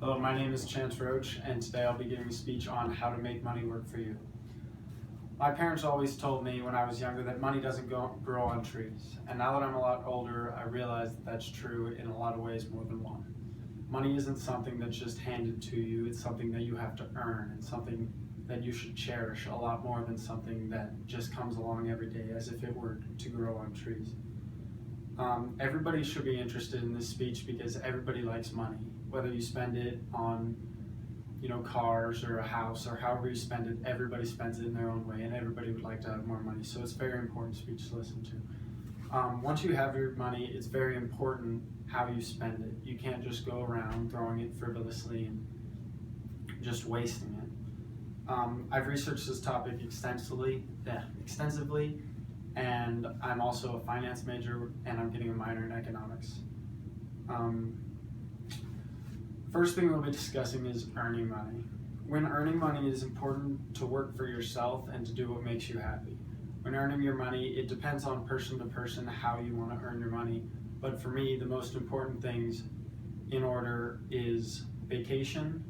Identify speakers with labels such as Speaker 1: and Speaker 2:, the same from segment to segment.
Speaker 1: Hello, my name is Hroch, and today I'll be giving a speech on how to make money work for you. My parents always told me when I was younger that money doesn't grow on trees, and now that I'm a lot older, I realize that that's true in a lot of ways more than one. Money isn't something that's just handed to you, it's something that you have to earn, and something that you should cherish a lot more than something that just comes along every day as if it were to grow on trees. Everybody should be interested in this speech because everybody likes money. Whether you spend it on cars or a house or however you spend it, everybody spends it in their own way and everybody would like to have more money. So it's a very important speech to listen to. Once you have your money, it's very important how you spend it. You can't just go around throwing it frivolously and just wasting it. I've researched this topic extensively, and I'm also a finance major and I'm getting a minor in economics. First thing we'll be discussing is earning money. When earning money, it is important to work for yourself and to do what makes you happy. When earning your money, it depends on person to person how you want to earn your money, but for me, the most important things in order is vacation,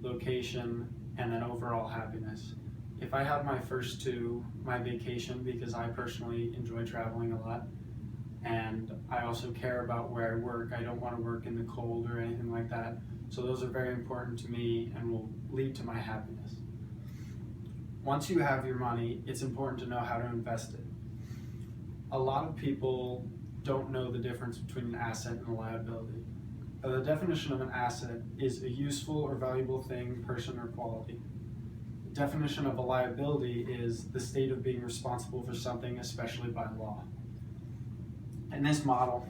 Speaker 1: location, and then overall happiness. If I have my first two, my vacation, because I personally enjoy traveling a lot, and I also care about where I work. I don't want to work in the cold or anything like that. So those are very important to me and will lead to my happiness. Once you have your money, it's important to know how to invest it. A lot of people don't know the difference between an asset and a liability. The definition of an asset is a useful or valuable thing, person, or quality. The definition of a liability is the state of being responsible for something, especially by law. In this model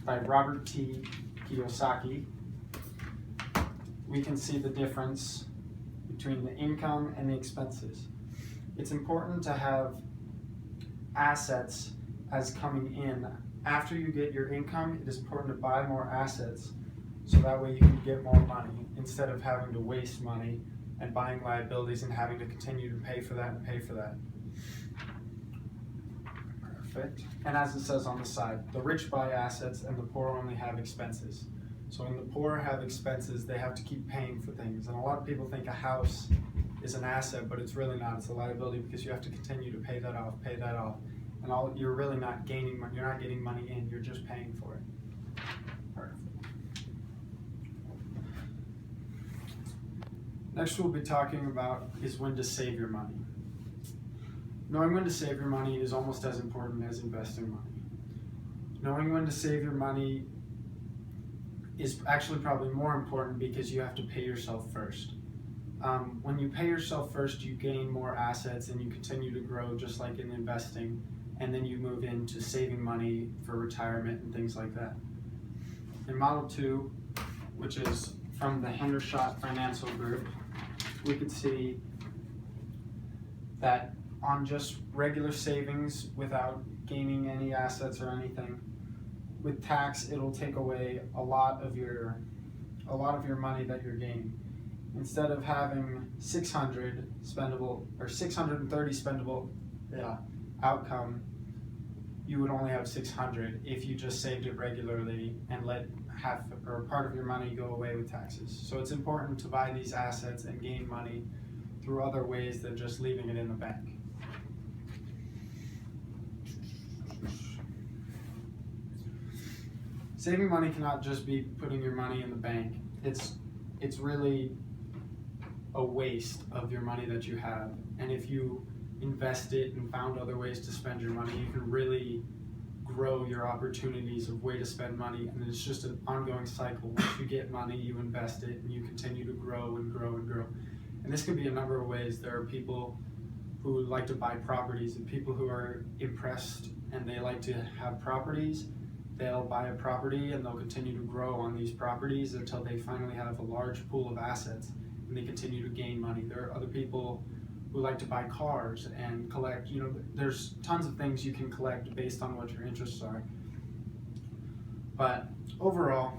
Speaker 1: by Robert T. Kiyosaki, we can see the difference between the income and the expenses. It's important to have assets as coming in. After you get your income, it is important to buy more assets so that way you can get more money instead of having to waste money and buying liabilities and having to continue to pay for that and pay for that. Perfect. And as it says on the side, the rich buy assets and the poor only have expenses. So when the poor have expenses, they have to keep paying for things. And a lot of people think a house is an asset, but it's really not. It's a liability because you have to continue to pay that off. And you're really not gaining money. You're not getting money in. You're just paying for it. Perfect. Next we'll be talking about is when to save your money. Knowing when to save your money is almost as important as investing money. Knowing when to save your money is actually probably more important because you have to pay yourself first. When you pay yourself first, you gain more assets and you continue to grow just like in investing, and then you move into saving money for retirement and things like that. In Model 2, which is from the Hroch Financial Group, we could see that on just regular savings without gaining any assets or anything, with tax it'll take away a lot of your money that you're gaining. Instead of having 600 spendable or 630 spendable outcome, you would only have 600 if you just saved it regularly and let half or part of your money go away with taxes. So it's important to buy these assets and gain money through other ways than just leaving it in the bank. Saving money cannot just be putting your money in the bank. It's really a waste of your money that you have. And if you invest it and found other ways to spend your money, you can really grow your opportunities of way to spend money. And it's just an ongoing cycle. Once you get money, you invest it and you continue to grow and grow and grow. And this could be a number of ways. There are people who like to buy properties and people who are impressed and they like to have properties. They'll buy a property and they'll continue to grow on these properties until they finally have a large pool of assets and they continue to gain money. There are other people who like to buy cars and collect. There's tons of things you can collect based on what your interests are. But overall,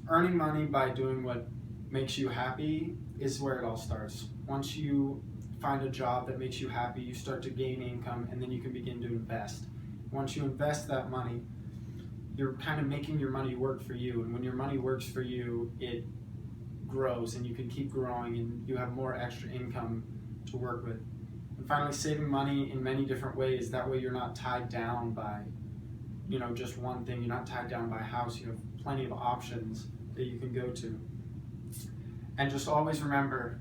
Speaker 1: earning money by doing what makes you happy is where it all starts. Once you find a job that makes you happy, you start to gain income and then you can begin to invest. Once you invest that money, you're kind of making your money work for you, and when your money works for you, it grows and you can keep growing and you have more extra income to work with. And finally, saving money in many different ways. That way you're not tied down by, just one thing. You're not tied down by a house. You have plenty of options that you can go to. And just always remember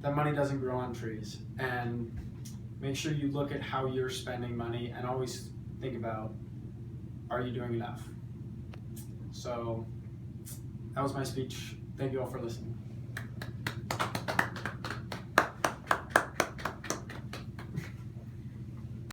Speaker 1: that money doesn't grow on trees. And make sure you look at how you're spending money and always think about, are you doing enough? So that was my speech. Thank you all for listening.